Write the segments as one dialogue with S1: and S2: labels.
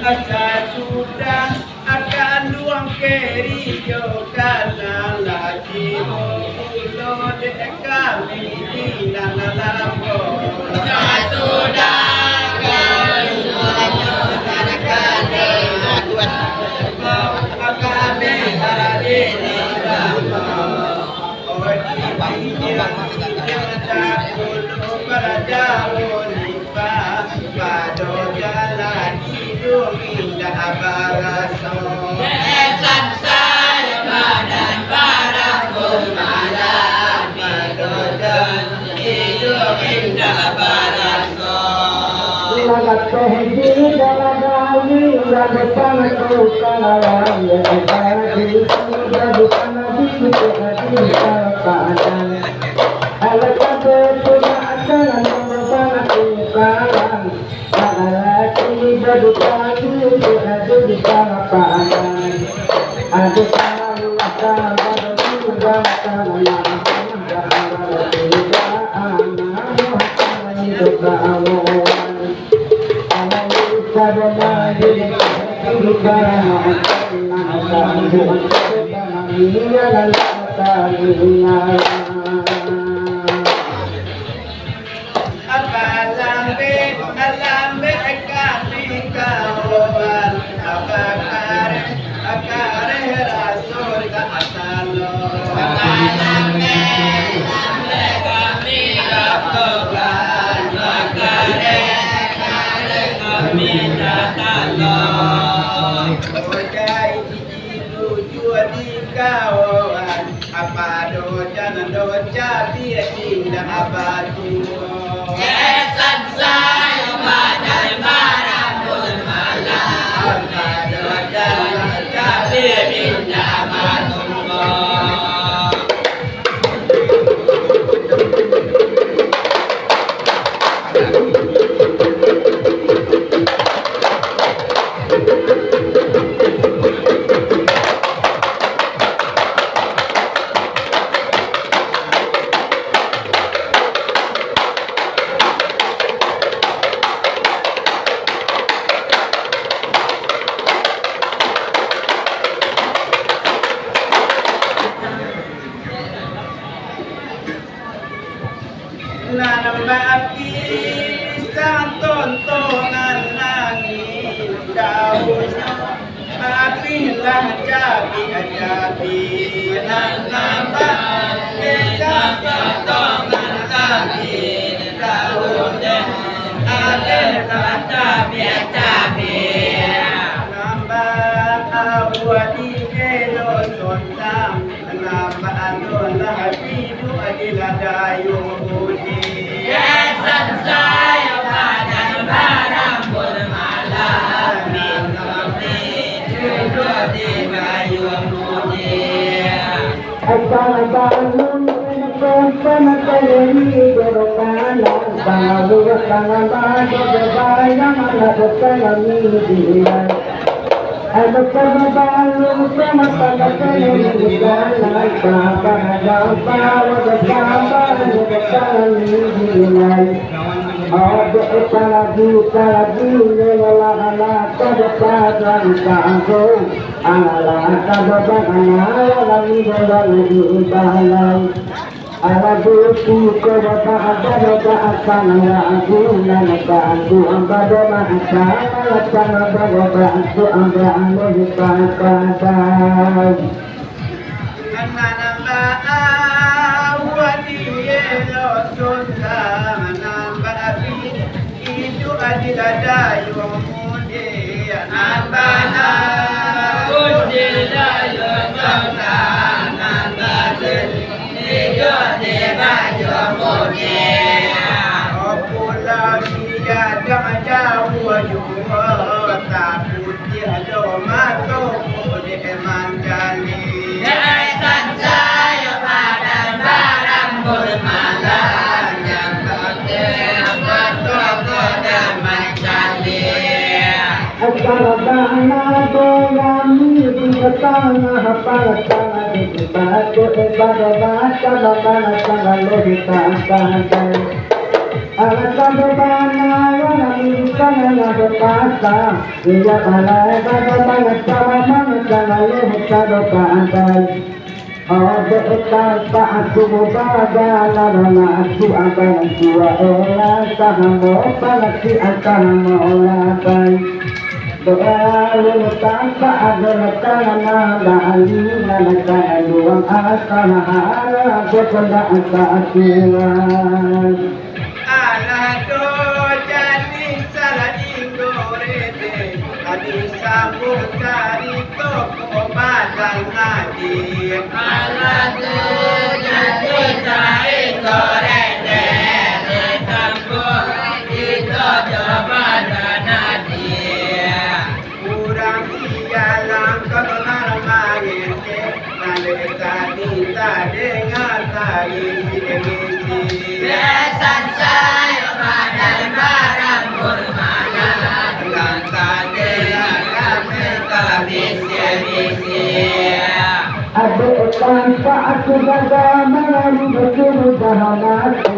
S1: Asa sudah akan luang kerijo kana lagi mulo de kami di nanalambo. Asa sudah akan luang akan hari ini lama. Oh di kita kulo para jauh nipa pado jalan indah baraso esan saya badan barang malam madodan hidup indah baraso lagat tehdi daladali lagatang kukalan ya bagi bukan nabi hati kapan alakate punya akan membangun kukalan Adu di sana padan, adu sana luasan, adu juga sana yang ada tidak anak hidup awan, anak bisa bermain di sana, anak bukan dia dan tadinya. Alambe kami kawan akare rasul ka asalo alambe kami kawan akare kami datalo ojai tujuh di kawan apa dojan doja dia indah abadu esan saya badan barang malam pada jalan kami minta matunggo Nanambaki isang tontonan langit daunnya apilah jabi-jabi nanambaki isang tontonan langit daunnya apilah jabi-jabi nambah awadi kelo sondang nambah adon habidu adilah dayung Esan saya badan barang bermalam Kami duduk di kayu mulia Akan bangun penakayani berokanan Bangabuat tangan berbayang Anak kami dihilang Ada kebabalung penakayani berjalan Bapak ada bawa bersama kami dihilang Ada kalagi Lelala kedepan sangkong Alah kadabakana Lagi berlalu dibalang Ala buku kebata ada akan aku nanakanku ambado masa akan ambado ambado dipakai Anamba awadi yelo sonda anamba api itu adilada yomude anamba dia cuma tuh di mandani.
S2: Saya pada barang bermalam yang
S1: Karena kami di tengah pantai di batu ibadah tangan logika santai. Alasan berbana yang tanah berpasta, ia balai pada tangan logika pantai. Ada tanpa aku berada dalam aku akan tua era tahamu panasi akan molakai. Doa tanpa ada tangan dari tangan luang akan harap kepada asuhan.
S2: Allah do jadi salah ingorete, adi sambung cari toko badan nadi. Allah do jadi salah ingorete, adi sambung itu badan nadi. Kurang ialah kebenar magete, nanti tadi dengar tadi misi. Besan saya pada barang bermalam, lantai akan misi.
S1: Ada tanpa aku gagal melalui kesudahan aku.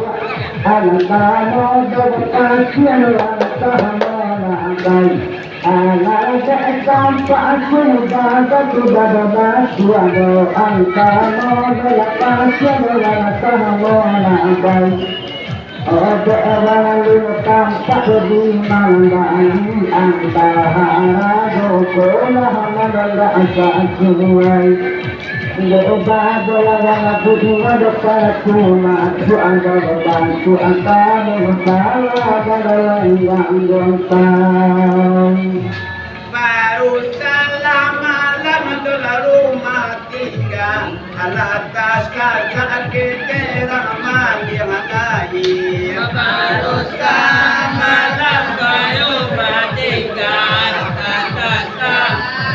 S1: Anak-anak berpakaian lantaran melakai. Anak tanpa aku gagal sudah berlaku. Anak-anak berpakaian lantaran melakai. Ada orang tanpa lebih mandai antara dokolah menanda asal Lepas dolar putih dokter cuma tu anda bantu antara masalah adalah yang gampang.
S2: Baru salam malam dolar rumah tinggal, atas kakak kita ramai yang lain. Baru salam malam baru rumah tinggal, atas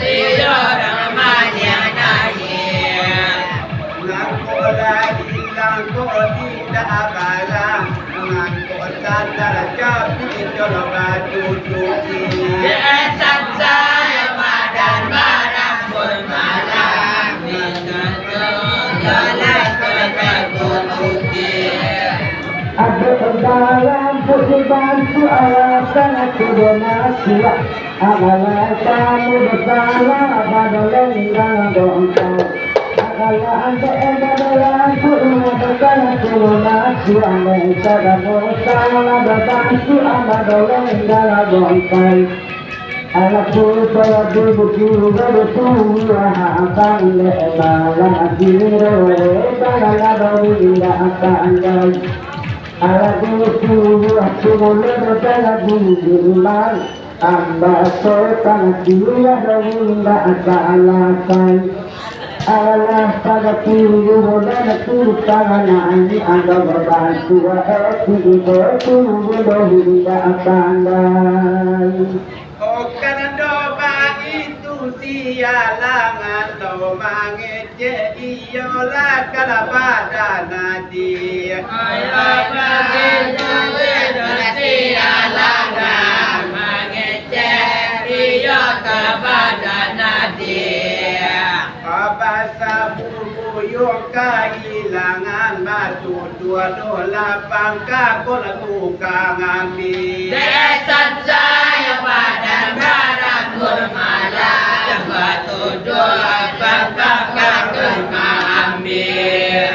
S2: dia ramai yang lain. Langkau lagi langkau tidak kalah, langkau sadar jadi jodoh batu tuki. Besan saya badan barang bermalam, dengan jalan berkebun putih.
S1: Ada dalam putih bantu alasan aku bermasalah. Amalan kamu bersalah pada lenggang dongkau. Kalau anda dalam putih bersalah aku bermasalah. Bersalah berbantu amalan lenggang dongkau. Aku saya berburu akan lebaran akhirnya tanah baru tidak akan jauh. Aku mulai berjalan di rumah, amba setan dia dari tidak akan alasan. Allah pada tiru dan tiru tangan ini anda berbantu aku tidak akan jauh.
S2: Karena doa itu sialangan doa ngece iyolah kalau pada nadi. Allah begitu sialangan ngece iyo kalau pada nadi. Bahasa bubuyuk kehilangan batu dua dola pangka kola tukang ambil. Desan saya pada barang bermalam, batu dua pangka kola ambil.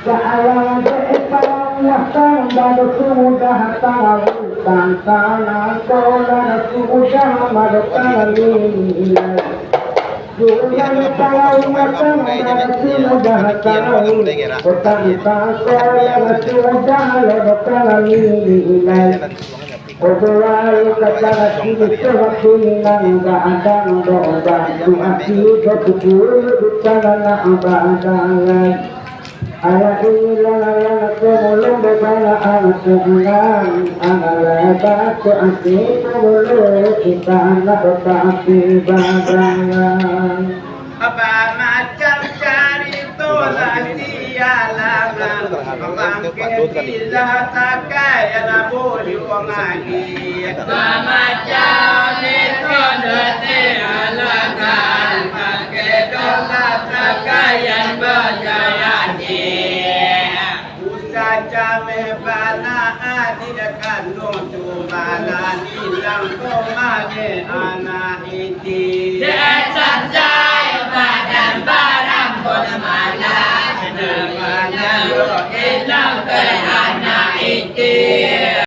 S1: Salah depan waktu baru sudah tahu tantangan kola sudah madukan ini. Jangan tahu macam mana sudah tahu tentang kola sudah madukan ini. Obrol kata kita kehilangan keadaan doa tu hati berkumpul bukan apa adanya. Ala ilang tumulong para ang tungan ang alabat ko ang tumulo itaan na pagkakibagangan.
S2: Aba macam carito la tialangan pangke bila takai ana boli wong agi. Aba macam nito nate alangan pangke dola takayan bajayani. Usaha mebana adidakan no tu bana nilang ko mage